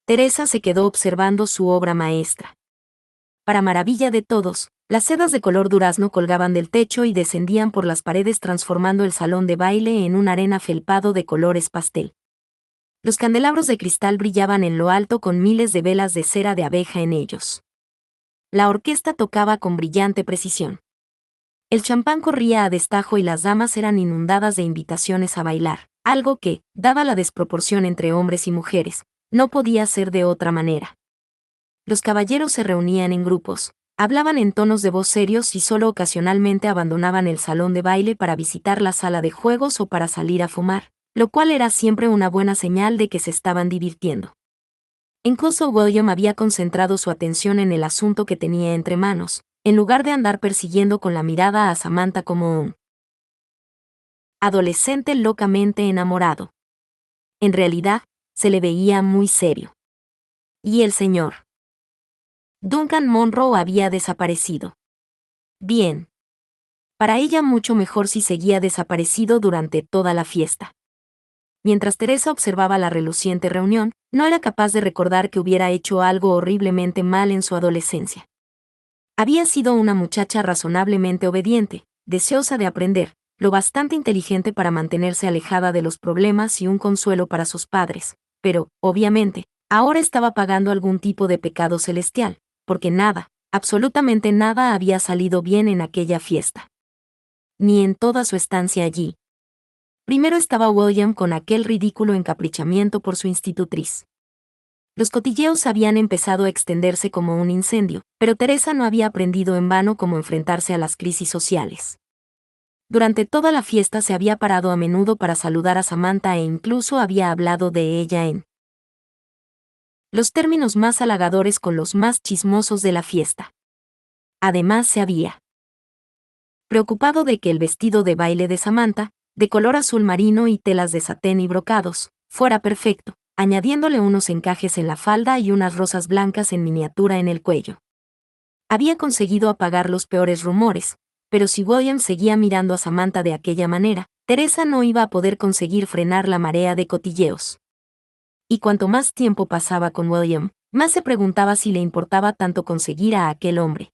Teresa se quedó observando su obra maestra. Para maravilla de todos, las sedas de color durazno colgaban del techo y descendían por las paredes transformando el salón de baile en una arena felpado de colores pastel. Los candelabros de cristal brillaban en lo alto con miles de velas de cera de abeja en ellos. La orquesta tocaba con brillante precisión. El champán corría a destajo y las damas eran inundadas de invitaciones a bailar, algo que, dada la desproporción entre hombres y mujeres, no podía ser de otra manera. Los caballeros se reunían en grupos, hablaban en tonos de voz serios y solo ocasionalmente abandonaban el salón de baile para visitar la sala de juegos o para salir a fumar, lo cual era siempre una buena señal de que se estaban divirtiendo. Incluso William había concentrado su atención en el asunto que tenía entre manos, en lugar de andar persiguiendo con la mirada a Samantha como un adolescente locamente enamorado. En realidad, se le veía muy serio. Y el señor Duncan Monroe había desaparecido. Bien. Para ella mucho mejor si seguía desaparecido durante toda la fiesta. Mientras Teresa observaba la reluciente reunión, no era capaz de recordar que hubiera hecho algo horriblemente mal en su adolescencia. Había sido una muchacha razonablemente obediente, deseosa de aprender, lo bastante inteligente para mantenerse alejada de los problemas y un consuelo para sus padres, pero, obviamente, ahora estaba pagando algún tipo de pecado celestial, porque nada, absolutamente nada había salido bien en aquella fiesta. Ni en toda su estancia allí. Primero estaba William con aquel ridículo encaprichamiento por su institutriz. Los cotilleos habían empezado a extenderse como un incendio, pero Teresa no había aprendido en vano cómo enfrentarse a las crisis sociales. Durante toda la fiesta se había parado a menudo para saludar a Samantha e incluso había hablado de ella en los términos más halagadores con los más chismosos de la fiesta. Además se había preocupado de que el vestido de baile de Samantha, de color azul marino y telas de satén y brocados, fuera perfecto, añadiéndole unos encajes en la falda y unas rosas blancas en miniatura en el cuello. Había conseguido apagar los peores rumores, pero si William seguía mirando a Samantha de aquella manera, Teresa no iba a poder conseguir frenar la marea de cotilleos. Y cuanto más tiempo pasaba con William, más se preguntaba si le importaba tanto conseguir a aquel hombre.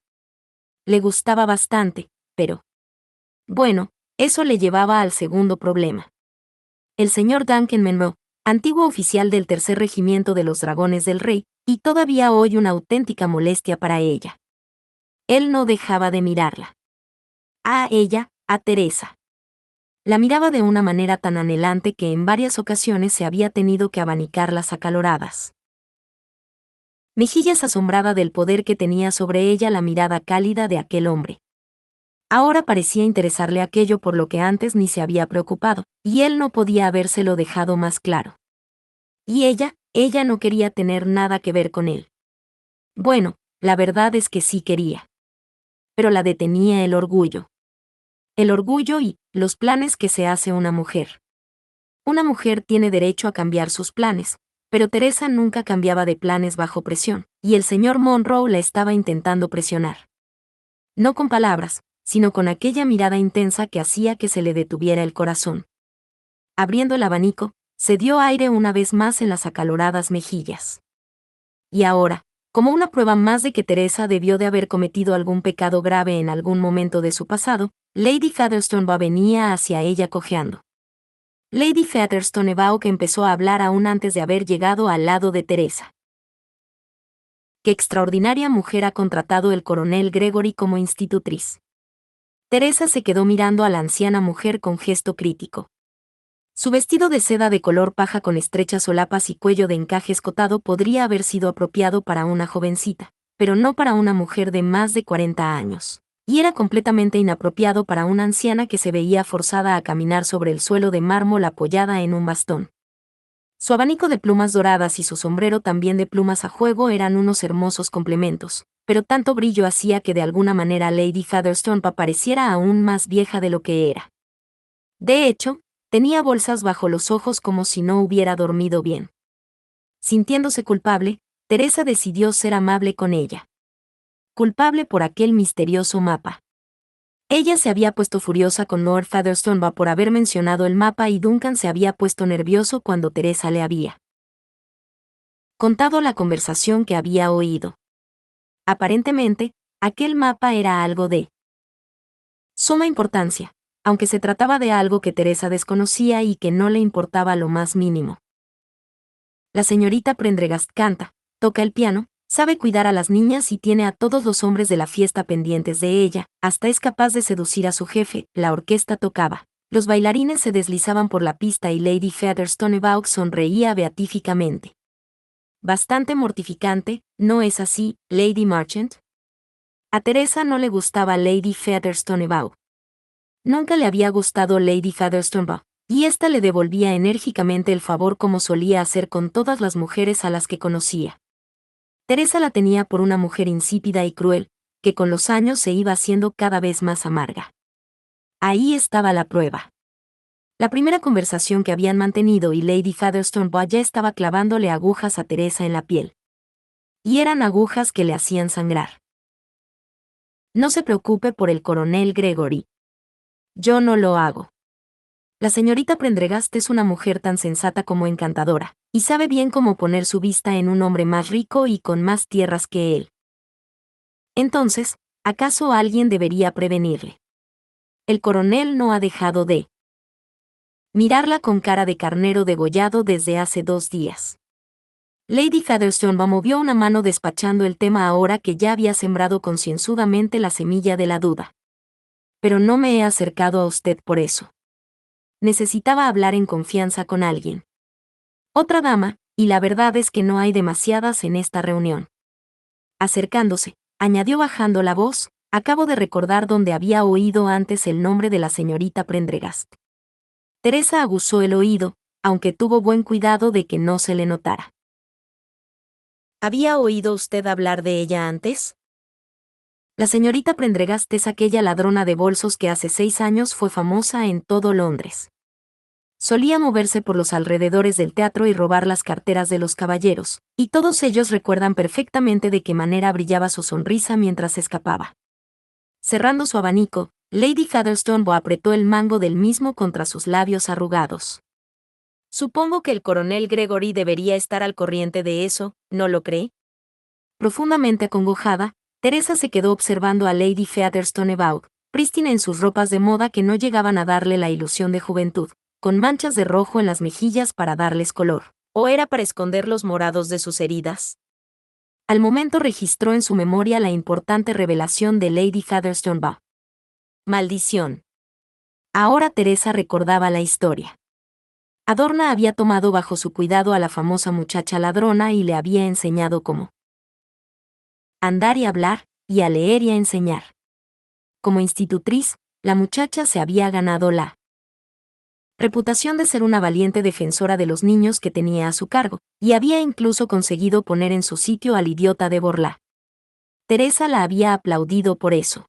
Le gustaba bastante, pero bueno, eso le llevaba al segundo problema. El señor Duncan Monroe, antiguo oficial del tercer regimiento de los Dragones del Rey, y todavía hoy una auténtica molestia para ella. Él no dejaba de mirarla. A ella, a Teresa. La miraba de una manera tan anhelante que en varias ocasiones se había tenido que abanicar las acaloradas mejillas asombrada del poder que tenía sobre ella la mirada cálida de aquel hombre. Ahora parecía interesarle aquello por lo que antes ni se había preocupado, y él no podía habérselo dejado más claro. Y ella no quería tener nada que ver con él. Bueno, la verdad es que sí quería. Pero la detenía el orgullo. El orgullo y los planes que se hace una mujer. Una mujer tiene derecho a cambiar sus planes, pero Teresa nunca cambiaba de planes bajo presión, y el señor Monroe la estaba intentando presionar. No con palabras, sino con aquella mirada intensa que hacía que se le detuviera el corazón. Abriendo el abanico, se dio aire una vez más en las acaloradas mejillas. Y ahora, como una prueba más de que Teresa debió de haber cometido algún pecado grave en algún momento de su pasado, Lady Featherstone venía hacia ella cojeando. Lady Featherstone que empezó a hablar aún antes de haber llegado al lado de Teresa. Qué extraordinaria mujer ha contratado el coronel Gregory como institutriz. Teresa se quedó mirando a la anciana mujer con gesto crítico. Su vestido de seda de color paja con estrechas solapas y cuello de encaje escotado podría haber sido apropiado para una jovencita, pero no para una mujer de más de 40 años. Y era completamente inapropiado para una anciana que se veía forzada a caminar sobre el suelo de mármol apoyada en un bastón. Su abanico de plumas doradas y su sombrero también de plumas a juego eran unos hermosos complementos, pero tanto brillo hacía que de alguna manera Lady Featherstone pareciera aún más vieja de lo que era. De hecho, tenía bolsas bajo los ojos como si no hubiera dormido bien. Sintiéndose culpable, Teresa decidió ser amable con ella. Culpable por aquel misterioso mapa. Ella se había puesto furiosa con Lord Featherstone por haber mencionado el mapa y Duncan se había puesto nervioso cuando Teresa le había contado la conversación que había oído. Aparentemente, aquel mapa era algo de suma importancia, aunque se trataba de algo que Teresa desconocía y que no le importaba lo más mínimo. La señorita Prendergast canta, toca el piano, sabe cuidar a las niñas y tiene a todos los hombres de la fiesta pendientes de ella, hasta es capaz de seducir a su jefe. La orquesta tocaba. Los bailarines se deslizaban por la pista y Lady Featherstone sonreía beatíficamente. Bastante mortificante, ¿no es así, Lady Marchant? A Teresa no le gustaba Lady Featherstone. Nunca le había gustado Lady Featherstone, y ésta le devolvía enérgicamente el favor como solía hacer con todas las mujeres a las que conocía. Teresa la tenía por una mujer insípida y cruel, que con los años se iba haciendo cada vez más amarga. Ahí estaba la prueba. La primera conversación que habían mantenido y Lady Featherstone ya estaba clavándole agujas a Teresa en la piel. Y eran agujas que le hacían sangrar. No se preocupe por el coronel Gregory. Yo no lo hago. La señorita Prendergast es una mujer tan sensata como encantadora, y sabe bien cómo poner su vista en un hombre más rico y con más tierras que él. Entonces, ¿acaso alguien debería prevenirle? El coronel no ha dejado de mirarla con cara de carnero degollado desde hace 2 días. Lady Featherstone movió una mano despachando el tema ahora que ya había sembrado concienzudamente la semilla de la duda. Pero no me he acercado a usted por eso. Necesitaba hablar en confianza con alguien. Otra dama, y la verdad es que no hay demasiadas en esta reunión. Acercándose, añadió bajando la voz, acabo de recordar dónde había oído antes el nombre de la señorita Prendergast. Teresa aguzó el oído, aunque tuvo buen cuidado de que no se le notara. ¿Había oído usted hablar de ella antes? La señorita Prendergast es aquella ladrona de bolsos que hace 6 años fue famosa en todo Londres. Solía moverse por los alrededores del teatro y robar las carteras de los caballeros, y todos ellos recuerdan perfectamente de qué manera brillaba su sonrisa mientras escapaba. Cerrando su abanico, Lady Featherstone apretó el mango del mismo contra sus labios arrugados. Supongo que el coronel Gregory debería estar al corriente de eso, ¿no lo cree? Profundamente acongojada, Teresa se quedó observando a Lady Featherstone, prístina en sus ropas de moda que no llegaban a darle la ilusión de juventud, con manchas de rojo en las mejillas para darles color, ¿o era para esconder los morados de sus heridas? Al momento registró en su memoria la importante revelación de Lady Featherstone. Maldición. Ahora Teresa recordaba la historia. Adorna había tomado bajo su cuidado a la famosa muchacha ladrona y le había enseñado cómo andar y hablar, y a leer y a enseñar. Como institutriz, la muchacha se había ganado la reputación de ser una valiente defensora de los niños que tenía a su cargo, y había incluso conseguido poner en su sitio al idiota de Borlá. Teresa la había aplaudido por eso.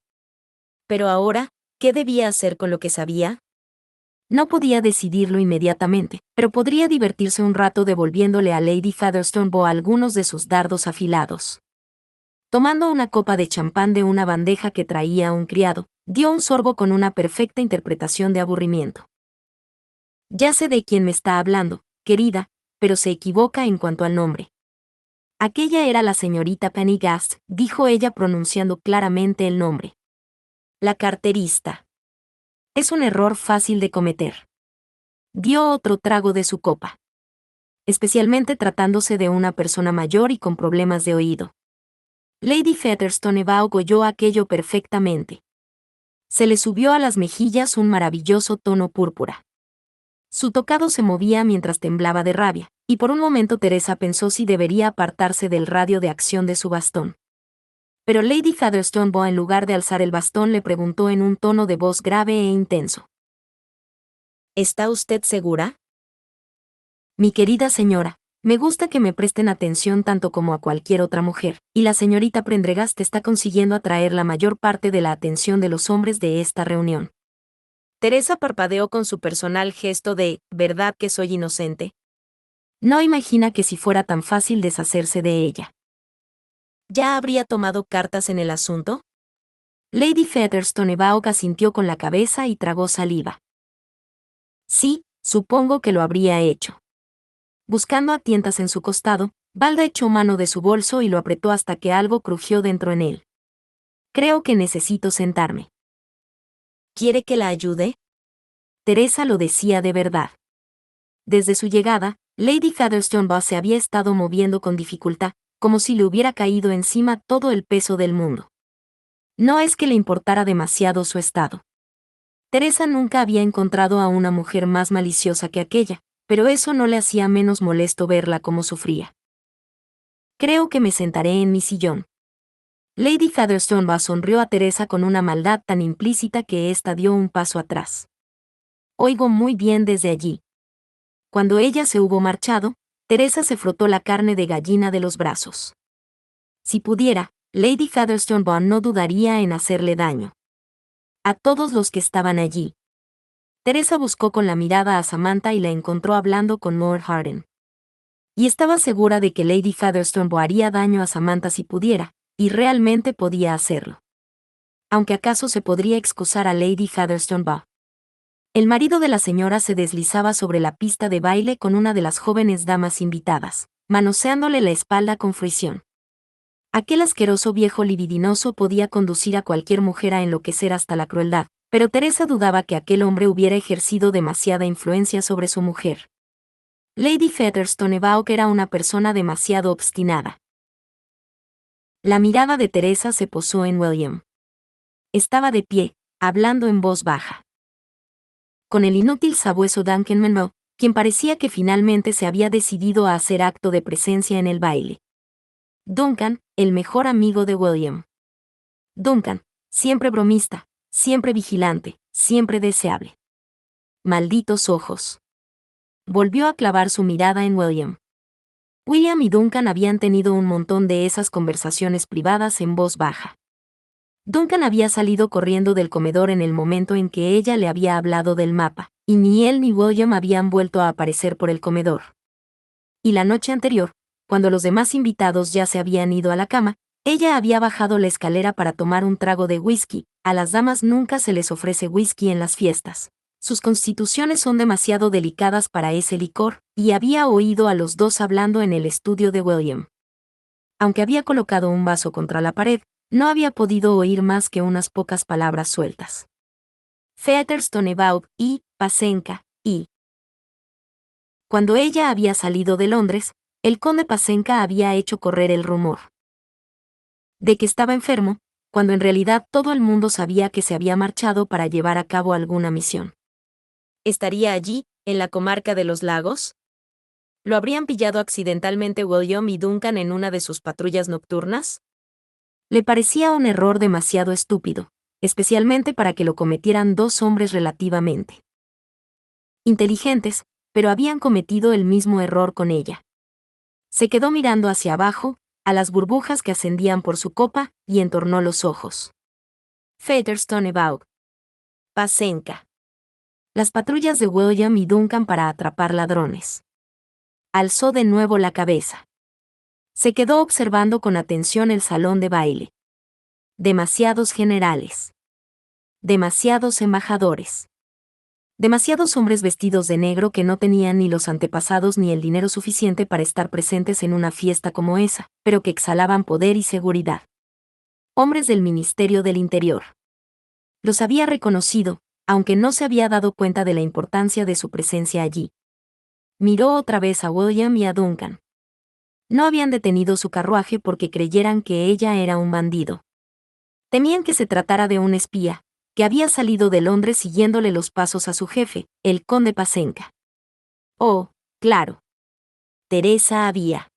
Pero ahora, ¿qué debía hacer con lo que sabía? No podía decidirlo inmediatamente, pero podría divertirse un rato devolviéndole a Lady Featherstone algunos de sus dardos afilados. Tomando una copa de champán de una bandeja que traía un criado, dio un sorbo con una perfecta interpretación de aburrimiento. Ya sé de quién me está hablando, querida, pero se equivoca en cuanto al nombre. Aquella era la señorita Prendergast, dijo ella pronunciando claramente el nombre. La carterista. Es un error fácil de cometer. Dio otro trago de su copa. Especialmente tratándose de una persona mayor y con problemas de oído. Lady Featherstone oyó aquello perfectamente. Se le subió a las mejillas un maravilloso tono púrpura. Su tocado se movía mientras temblaba de rabia, y por un momento Teresa pensó si debería apartarse del radio de acción de su bastón. Pero Lady Featherstone en lugar de alzar el bastón le preguntó en un tono de voz grave e intenso. ¿Está usted segura? Mi querida señora, me gusta que me presten atención tanto como a cualquier otra mujer, y la señorita Prendergast está consiguiendo atraer la mayor parte de la atención de los hombres de esta reunión. Teresa parpadeó con su personal gesto de ¿verdad que soy inocente? No imagina que si fuera tan fácil deshacerse de ella. ¿Ya habría tomado cartas en el asunto? Lady Featherstone asintió con la cabeza y tragó saliva. Sí, supongo que lo habría hecho. Buscando a tientas en su costado, Balda echó mano de su bolso y lo apretó hasta que algo crujió dentro en él. Creo que necesito sentarme. ¿Quiere que la ayude? Teresa lo decía de verdad. Desde su llegada, Lady Featherstone se había estado moviendo con dificultad, como si le hubiera caído encima todo el peso del mundo. No es que le importara demasiado su estado. Teresa nunca había encontrado a una mujer más maliciosa que aquella, pero eso no le hacía menos molesto verla como sufría. Creo que me sentaré en mi sillón. Lady Featherstone sonrió a Teresa con una maldad tan implícita que ésta dio un paso atrás. Oigo muy bien desde allí. Cuando ella se hubo marchado, Teresa se frotó la carne de gallina de los brazos. Si pudiera, Lady Featherstone no dudaría en hacerle daño. A todos los que estaban allí. Teresa buscó con la mirada a Samantha y la encontró hablando con Lord Harden. Y estaba segura de que Lady Featherstone haría daño a Samantha si pudiera, y realmente podía hacerlo. Aunque acaso se podría excusar a Lady Featherstone. El marido de la señora se deslizaba sobre la pista de baile con una de las jóvenes damas invitadas, manoseándole la espalda con fruición. Aquel asqueroso viejo libidinoso podía conducir a cualquier mujer a enloquecer hasta la crueldad, pero Teresa dudaba que aquel hombre hubiera ejercido demasiada influencia sobre su mujer. Lady Featherstone era una persona demasiado obstinada. La mirada de Teresa se posó en William. Estaba de pie, hablando en voz baja. Con el inútil sabueso Duncan Munro, quien parecía que finalmente se había decidido a hacer acto de presencia en el baile. Duncan, el mejor amigo de William. Duncan, siempre bromista, siempre vigilante, siempre deseable. Malditos ojos. Volvió a clavar su mirada en William. William y Duncan habían tenido un montón de esas conversaciones privadas en voz baja. Duncan había salido corriendo del comedor en el momento en que ella le había hablado del mapa, y ni él ni William habían vuelto a aparecer por el comedor. Y la noche anterior, cuando los demás invitados ya se habían ido a la cama, ella había bajado la escalera para tomar un trago de whisky. A las damas nunca se les ofrece whisky en las fiestas. Sus constituciones son demasiado delicadas para ese licor, y había oído a los dos hablando en el estudio de William. Aunque había colocado un vaso contra la pared, no había podido oír más que unas pocas palabras sueltas. Featherstone y Pasenka, y... Cuando ella había salido de Londres, el conde Pasenka había hecho correr el rumor de que estaba enfermo, cuando en realidad todo el mundo sabía que se había marchado para llevar a cabo alguna misión. ¿Estaría allí, en la comarca de los lagos? ¿Lo habrían pillado accidentalmente William y Duncan en una de sus patrullas nocturnas? Le parecía un error demasiado estúpido, especialmente para que lo cometieran dos hombres relativamente inteligentes, pero habían cometido el mismo error con ella. Se quedó mirando hacia abajo, a las burbujas que ascendían por su copa, y entornó los ojos. Featherstone Pasenka. Las patrullas de William y Duncan para atrapar ladrones. Alzó de nuevo la cabeza. Se quedó observando con atención el salón de baile. Demasiados generales. Demasiados embajadores. Demasiados hombres vestidos de negro que no tenían ni los antepasados ni el dinero suficiente para estar presentes en una fiesta como esa, pero que exhalaban poder y seguridad. Hombres del Ministerio del Interior. Los había reconocido, aunque no se había dado cuenta de la importancia de su presencia allí. Miró otra vez a William y a Duncan. No habían detenido su carruaje porque creyeran que ella era un bandido. Temían que se tratara de un espía, que había salido de Londres siguiéndole los pasos a su jefe, el conde Pasenka. Oh, claro. Teresa había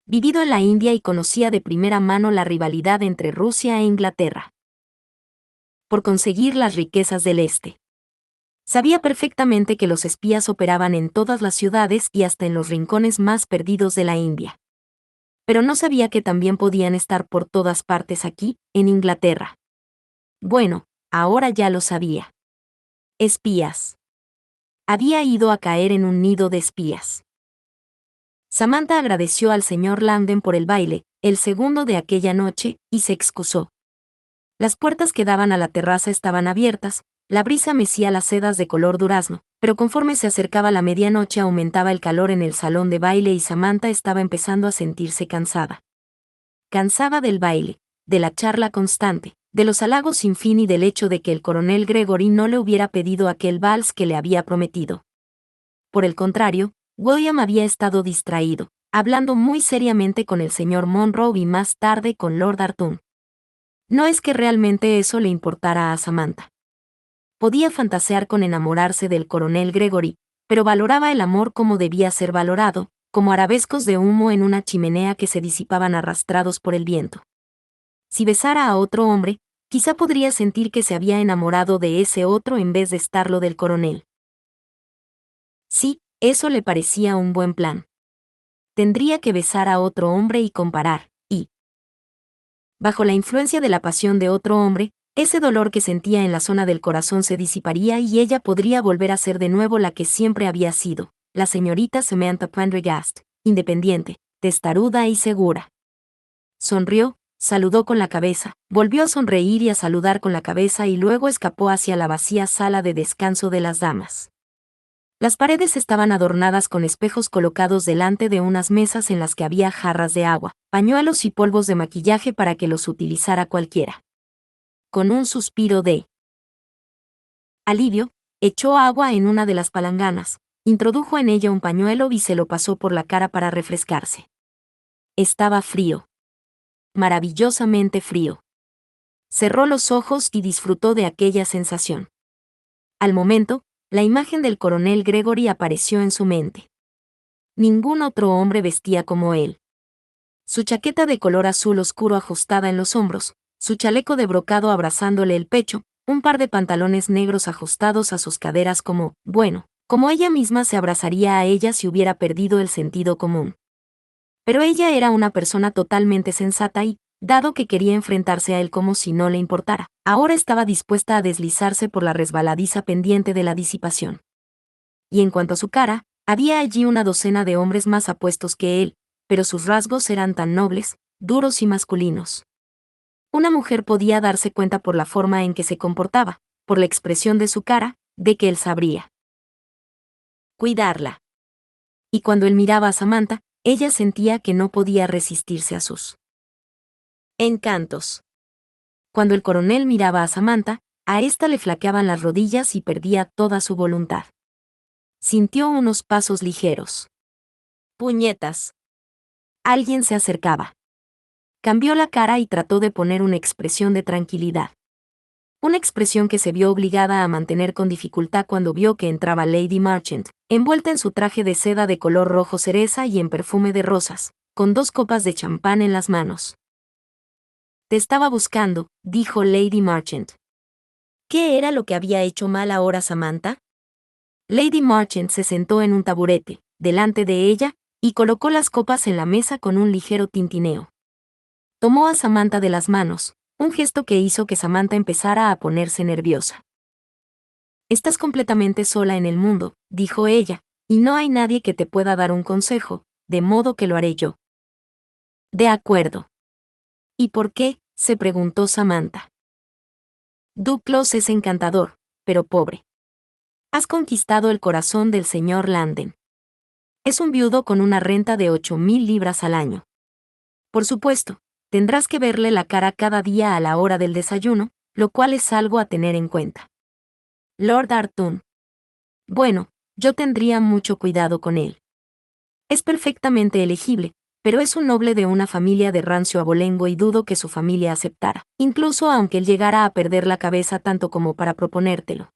vivido en la India y conocía de primera mano la rivalidad entre Rusia e Inglaterra por conseguir las riquezas del este. Sabía perfectamente que los espías operaban en todas las ciudades y hasta en los rincones más perdidos de la India. Pero no sabía que también podían estar por todas partes aquí, en Inglaterra. Bueno, ahora ya lo sabía. Espías. Había ido a caer en un nido de espías. Samantha agradeció al señor Landen por el baile, el segundo de aquella noche, y se excusó. Las puertas que daban a la terraza estaban abiertas, La brisa mecía las sedas de color durazno, pero conforme se acercaba la medianoche aumentaba el calor en el salón de baile y Samantha estaba empezando a sentirse cansada. Cansada del baile, de la charla constante, de los halagos sin fin y del hecho de que el coronel Gregory no le hubiera pedido aquel vals que le había prometido. Por el contrario, William había estado distraído, hablando muy seriamente con el señor Monroe y más tarde con Lord Arthur. No es que realmente eso le importara a Samantha. Podía fantasear con enamorarse del coronel Gregory, pero valoraba el amor como debía ser valorado, como arabescos de humo en una chimenea que se disipaban arrastrados por el viento. Si besara a otro hombre, quizá podría sentir que se había enamorado de ese otro en vez de estarlo del coronel. Sí, eso le parecía un buen plan. Tendría que besar a otro hombre y comparar, y, bajo la influencia de la pasión de otro hombre, ese dolor que sentía en la zona del corazón se disiparía y ella podría volver a ser de nuevo la que siempre había sido, la señorita Samantha Prendergast, independiente, testaruda y segura. Sonrió, saludó con la cabeza, volvió a sonreír y a saludar con la cabeza y luego escapó hacia la vacía sala de descanso de las damas. Las paredes estaban adornadas con espejos colocados delante de unas mesas en las que había jarras de agua, pañuelos y polvos de maquillaje para que los utilizara cualquiera. Con un suspiro de alivio, echó agua en una de las palanganas, introdujo en ella un pañuelo y se lo pasó por la cara para refrescarse. Estaba frío. Maravillosamente frío. Cerró los ojos y disfrutó de aquella sensación. Al momento, la imagen del coronel Gregory apareció en su mente. Ningún otro hombre vestía como él. Su chaqueta de color azul oscuro ajustada en los hombros, su chaleco de brocado abrazándole el pecho, un par de pantalones negros ajustados a sus caderas como ella misma se abrazaría a ella si hubiera perdido el sentido común. Pero ella era una persona totalmente sensata y, dado que quería enfrentarse a él como si no le importara, ahora estaba dispuesta a deslizarse por la resbaladiza pendiente de la disipación. Y en cuanto a su cara, había allí una docena de hombres más apuestos que él, pero sus rasgos eran tan nobles, duros y masculinos. Una mujer podía darse cuenta por la forma en que se comportaba, por la expresión de su cara, de que él sabría cuidarla. Y cuando él miraba a Samantha, ella sentía que no podía resistirse a sus encantos. Cuando el coronel miraba a Samantha, a ésta le flaqueaban las rodillas y perdía toda su voluntad. Sintió unos pasos ligeros. ¡Puñetas! Alguien se acercaba. Cambió la cara y trató de poner una expresión de tranquilidad. Una expresión que se vio obligada a mantener con dificultad cuando vio que entraba Lady Marchant, envuelta en su traje de seda de color rojo cereza y en perfume de rosas, con 2 copas de champán en las manos. «Te estaba buscando», dijo Lady Marchant. ¿Qué era lo que había hecho mal ahora Samantha? Lady Marchant se sentó en un taburete, delante de ella, y colocó las copas en la mesa con un ligero tintineo. Tomó a Samantha de las manos, un gesto que hizo que Samantha empezara a ponerse nerviosa. «Estás completamente sola en el mundo», dijo ella, «y no hay nadie que te pueda dar un consejo, de modo que lo haré yo». «De acuerdo». «¿Y por qué?», se preguntó Samantha. «Duclos es encantador, pero pobre. Has conquistado el corazón del señor Landen. Es un viudo con una renta de 8.000 libras al año. Por supuesto, tendrás que verle la cara cada día a la hora del desayuno, lo cual es algo a tener en cuenta. Lord Arthur. Bueno, yo tendría mucho cuidado con él. Es perfectamente elegible, pero es un noble de una familia de rancio abolengo y dudo que su familia aceptara, incluso aunque él llegara a perder la cabeza tanto como para proponértelo».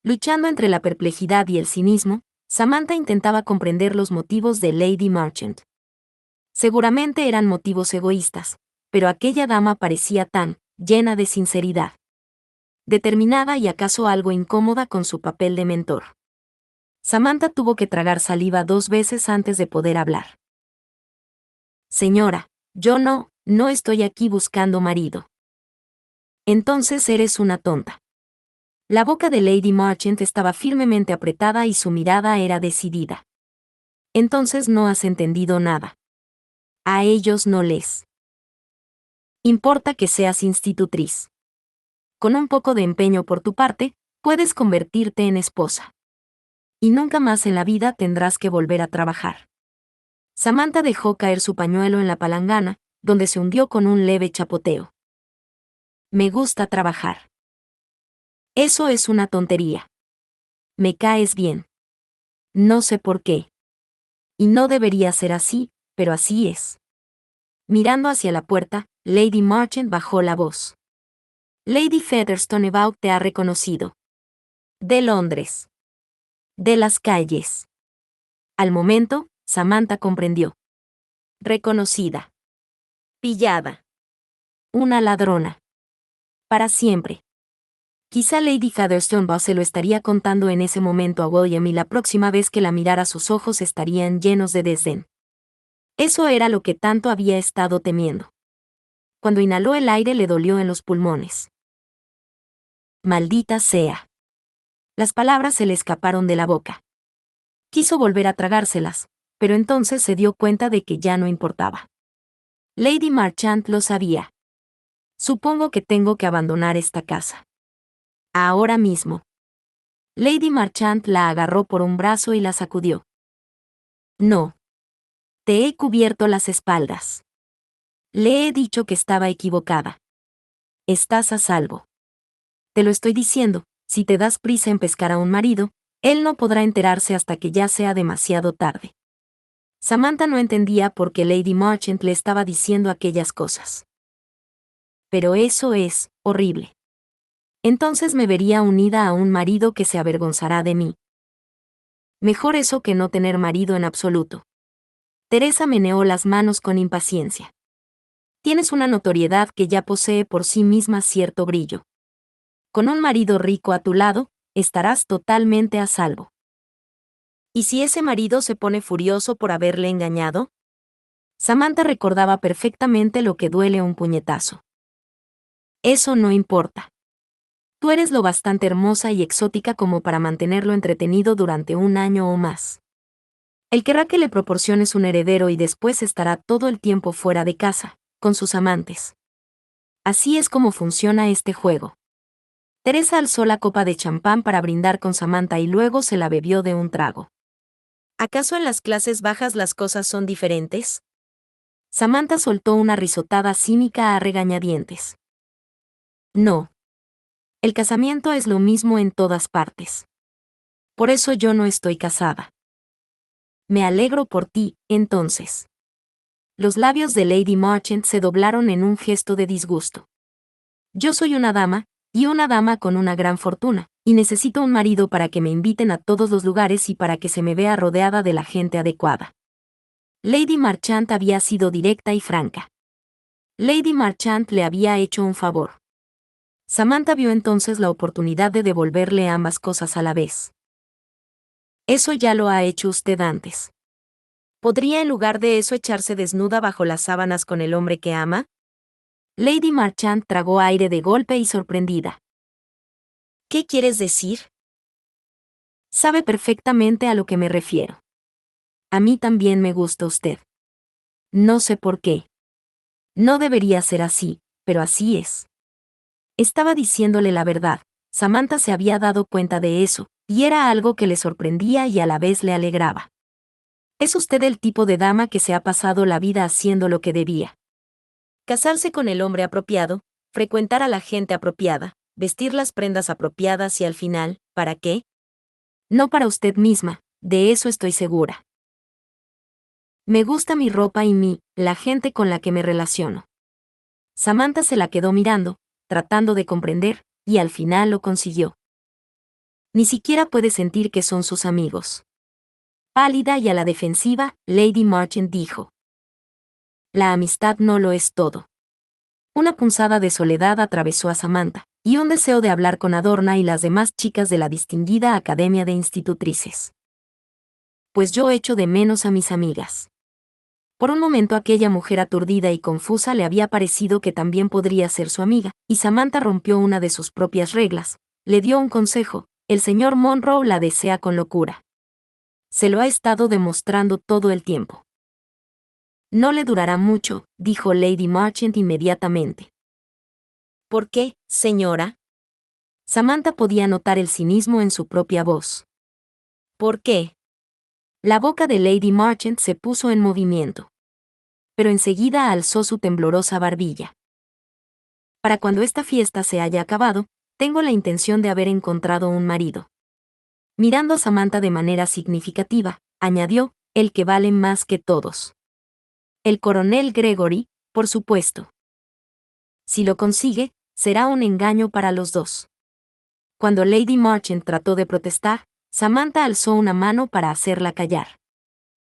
Luchando entre la perplejidad y el cinismo, Samantha intentaba comprender los motivos de Lady Marchant. Seguramente eran motivos egoístas, pero aquella dama parecía tan llena de sinceridad, determinada y acaso algo incómoda con su papel de mentor. Samantha tuvo que tragar saliva 2 veces antes de poder hablar. «Señora, yo no estoy aquí buscando marido». «Entonces eres una tonta». La boca de Lady Marchant estaba firmemente apretada y su mirada era decidida. «Entonces no has entendido nada. A ellos no les importa que seas institutriz. Con un poco de empeño por tu parte, Puedes convertirte en esposa. Y nunca más en la vida tendrás que volver a trabajar. Samantha dejó caer su pañuelo en la palangana, donde se hundió con un leve chapoteo. Me gusta trabajar. Eso es una tontería. Me caes bien. No sé por qué. Y no debería ser así, pero así es. Mirando hacia la puerta, Lady Marchant bajó la voz. Lady Featherstone te ha reconocido. De Londres. De las calles. Al momento, Samantha comprendió. Reconocida. Pillada. Una ladrona. Para siempre. Quizá Lady Featherstone se lo estaría contando en ese momento a William y la próxima vez que la mirara sus ojos estarían llenos de desdén. Eso era lo que tanto había estado temiendo. Cuando inhaló el aire le dolió en los pulmones. Maldita sea. Las palabras se le escaparon de la boca. Quiso volver a tragárselas, pero entonces se dio cuenta de que ya no importaba. Lady Marchant lo sabía. Supongo que tengo que abandonar esta casa. Ahora mismo. Lady Marchant la agarró por un brazo y la sacudió. No. Te he cubierto las espaldas. Le he dicho que estaba equivocada. Estás a salvo. Te lo estoy diciendo, si te das prisa en pescar a un marido, él no podrá enterarse hasta que ya sea demasiado tarde. Samantha no entendía por qué Lady Marchant le estaba diciendo aquellas cosas. Pero eso es horrible. Entonces me vería unida a un marido que se avergonzará de mí. Mejor eso que no tener marido en absoluto. Teresa meneó las manos con impaciencia. Tienes una notoriedad que ya posee por sí misma cierto brillo. Con un marido rico a tu lado, estarás totalmente a salvo. ¿Y si ese marido se pone furioso por haberle engañado? Samantha recordaba perfectamente lo que duele un puñetazo. Eso no importa. Tú eres lo bastante hermosa y exótica como para mantenerlo entretenido durante un año o más. Él querrá que le proporciones un heredero y después estará todo el tiempo fuera de casa, con sus amantes. Así es como funciona este juego. Teresa alzó la copa de champán para brindar con Samantha y luego se la bebió de un trago. ¿Acaso en las clases bajas las cosas son diferentes? Samantha soltó una risotada cínica a regañadientes. No. El casamiento es lo mismo en todas partes. Por eso yo no estoy casada. Me alegro por ti, entonces. Los labios de Lady Marchant se doblaron en un gesto de disgusto. Yo soy una dama, y una dama con una gran fortuna, y necesito un marido para que me inviten a todos los lugares y para que se me vea rodeada de la gente adecuada. Lady Marchant había sido directa y franca. Lady Marchant le había hecho un favor. Samantha vio entonces la oportunidad de devolverle ambas cosas a la vez. Eso ya lo ha hecho usted antes. ¿Podría en lugar de eso echarse desnuda bajo las sábanas con el hombre que ama? Lady Marchant tragó aire de golpe y sorprendida. ¿Qué quieres decir? Sabe perfectamente a lo que me refiero. A mí también me gusta usted. No sé por qué. No debería ser así, pero así es. Estaba diciéndole la verdad. Samantha se había dado cuenta de eso, y era algo que le sorprendía y a la vez le alegraba. Es usted el tipo de dama que se ha pasado la vida haciendo lo que debía. Casarse con el hombre apropiado, frecuentar a la gente apropiada, vestir las prendas apropiadas y al final, ¿para qué? No para usted misma, de eso estoy segura. Me gusta mi ropa y la gente con la que me relaciono. Samantha se la quedó mirando, tratando de comprender, y al final lo consiguió. Ni siquiera puede sentir que son sus amigos. Pálida y a la defensiva, Lady Marchant dijo. La amistad no lo es todo. Una punzada de soledad atravesó a Samantha, y un deseo de hablar con Adorna y las demás chicas de la distinguida Academia de Institutrices. Pues yo echo de menos a mis amigas. Por un momento aquella mujer aturdida y confusa le había parecido que también podría ser su amiga, y Samantha rompió una de sus propias reglas. Le dio un consejo: el señor Monroe la desea con locura. Se lo ha estado demostrando todo el tiempo. No le durará mucho, dijo Lady Marchant inmediatamente. ¿Por qué, señora? Samantha podía notar el cinismo en su propia voz. ¿Por qué? La boca de Lady Marchant se puso en movimiento. Pero enseguida alzó su temblorosa barbilla. Para cuando esta fiesta se haya acabado, tengo la intención de haber encontrado un marido. Mirando a Samantha de manera significativa, añadió, el que vale más que todos. El coronel Gregory, por supuesto. Si lo consigue, será un engaño para los dos. Cuando Lady Marchant trató de protestar, Samantha alzó una mano para hacerla callar.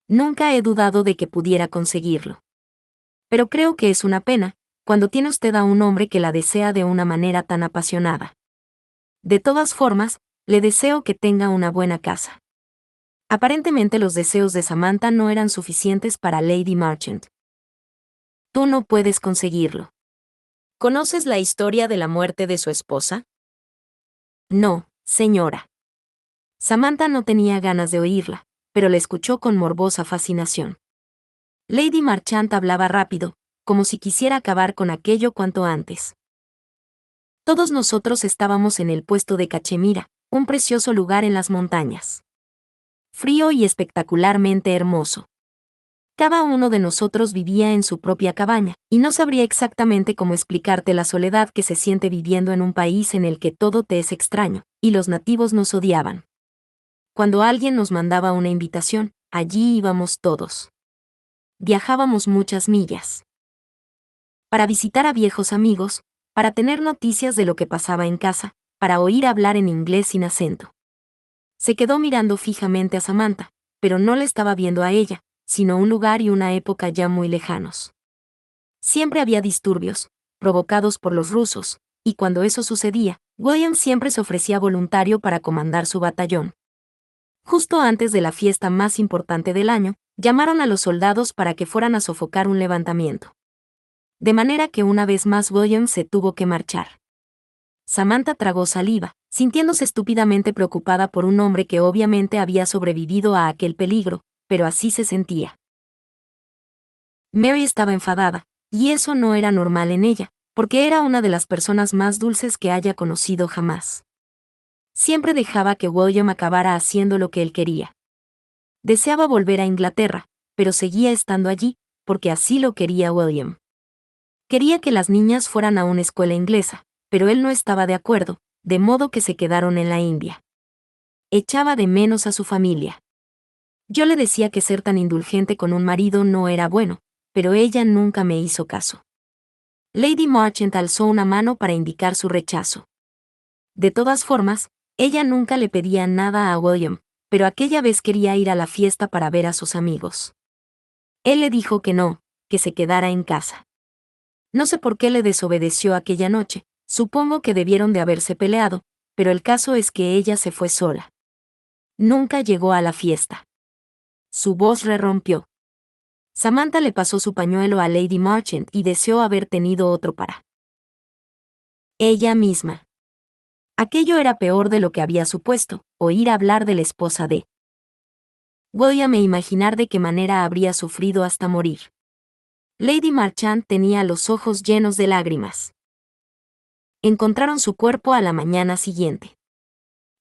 Nunca he dudado de que pudiera conseguirlo. Pero creo que es una pena, cuando tiene usted a un hombre que la desea de una manera tan apasionada. De todas formas, le deseo que tenga una buena casa. Aparentemente los deseos de Samantha no eran suficientes para Lady Marchant. Tú no puedes conseguirlo. ¿Conoces la historia de la muerte de su esposa? No, señora. Samantha no tenía ganas de oírla, pero la escuchó con morbosa fascinación. Lady Marchant hablaba rápido, como si quisiera acabar con aquello cuanto antes. Todos nosotros estábamos en el puesto de Cachemira, un precioso lugar en las montañas. Frío y espectacularmente hermoso. Cada uno de nosotros vivía en su propia cabaña, y no sabría exactamente cómo explicarte la soledad que se siente viviendo en un país en el que todo te es extraño, y los nativos nos odiaban. Cuando alguien nos mandaba una invitación, allí íbamos todos. Viajábamos muchas millas. Para visitar a viejos amigos, para tener noticias de lo que pasaba en casa, para oír hablar en inglés sin acento. Se quedó mirando fijamente a Samantha, pero no le estaba viendo a ella, sino un lugar y una época ya muy lejanos. Siempre había disturbios, provocados por los rusos, y cuando eso sucedía, William siempre se ofrecía voluntario para comandar su batallón. Justo antes de la fiesta más importante del año, llamaron a los soldados para que fueran a sofocar un levantamiento. De manera que una vez más William se tuvo que marchar. Samantha tragó saliva, sintiéndose estúpidamente preocupada por un hombre que obviamente había sobrevivido a aquel peligro, pero así se sentía. Mary estaba enfadada, y eso no era normal en ella, porque era una de las personas más dulces que haya conocido jamás. Siempre dejaba que William acabara haciendo lo que él quería. Deseaba volver a Inglaterra, pero seguía estando allí, porque así lo quería William. Quería que las niñas fueran a una escuela inglesa, pero él no estaba de acuerdo, de modo que se quedaron en la India. Echaba de menos a su familia. Yo le decía que ser tan indulgente con un marido no era bueno, pero ella nunca me hizo caso. Lady Marchant alzó una mano para indicar su rechazo. De todas formas, ella nunca le pedía nada a William, pero aquella vez quería ir a la fiesta para ver a sus amigos. Él le dijo que no, que se quedara en casa. No sé por qué le desobedeció aquella noche, supongo que debieron de haberse peleado, pero el caso es que ella se fue sola. Nunca llegó a la fiesta. Su voz prorrumpió. Samantha le pasó su pañuelo a Lady Marchant y deseó haber tenido otro para ella misma. Aquello era peor de lo que había supuesto, oír hablar de la esposa de William e imaginar de qué manera habría sufrido hasta morir. Lady Marchant tenía los ojos llenos de lágrimas. Encontraron su cuerpo a la mañana siguiente.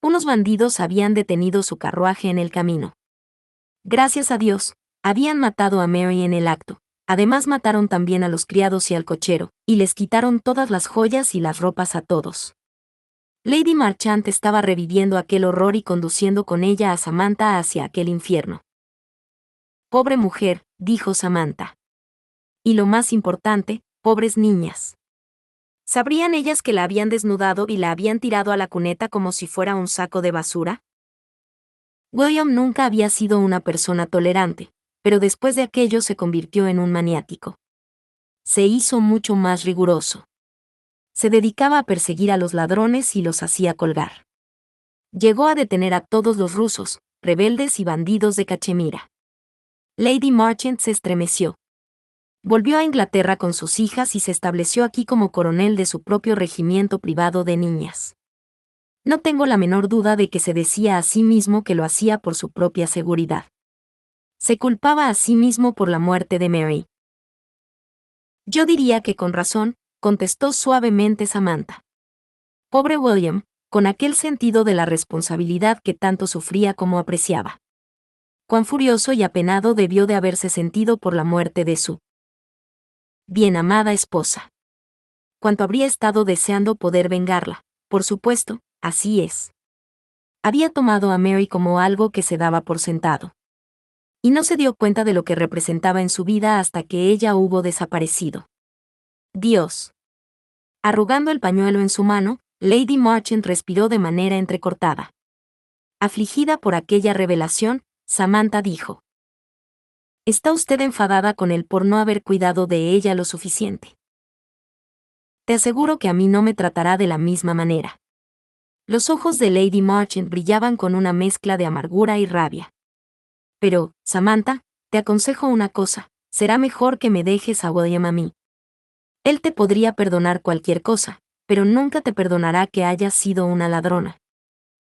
Unos bandidos habían detenido su carruaje en el camino. Gracias a Dios, habían matado a Mary en el acto. Además mataron también a los criados y al cochero, y les quitaron todas las joyas y las ropas a todos. Lady Marchant estaba reviviendo aquel horror y conduciendo con ella a Samantha hacia aquel infierno. Pobre mujer, dijo Samantha. Y lo más importante, pobres niñas. ¿Sabrían ellas que la habían desnudado y la habían tirado a la cuneta como si fuera un saco de basura? William nunca había sido una persona tolerante, pero después de aquello se convirtió en un maniático. Se hizo mucho más riguroso. Se dedicaba a perseguir a los ladrones y los hacía colgar. Llegó a detener a todos los rusos, rebeldes y bandidos de Cachemira. Lady Marchant se estremeció. Volvió a Inglaterra con sus hijas y se estableció aquí como coronel de su propio regimiento privado de niñas. No tengo la menor duda de que se decía a sí mismo que lo hacía por su propia seguridad. Se culpaba a sí mismo por la muerte de Mary. Yo diría que con razón, contestó suavemente Samantha. Pobre William, con aquel sentido de la responsabilidad que tanto sufría como apreciaba. Cuán furioso y apenado debió de haberse sentido por la muerte de su bien amada esposa. Cuánto habría estado deseando poder vengarla. Por supuesto, así es. Había tomado a Mary como algo que se daba por sentado. Y no se dio cuenta de lo que representaba en su vida hasta que ella hubo desaparecido. Dios. Arrugando el pañuelo en su mano, Lady Marchant respiró de manera entrecortada. Afligida por aquella revelación, Samantha dijo: «¿Está usted enfadada con él por no haber cuidado de ella lo suficiente? Te aseguro que a mí no me tratará de la misma manera». Los ojos de Lady Marchant brillaban con una mezcla de amargura y rabia. «Pero, Samantha, te aconsejo una cosa, será mejor que me dejes a William a mí. Él te podría perdonar cualquier cosa, pero nunca te perdonará que hayas sido una ladrona».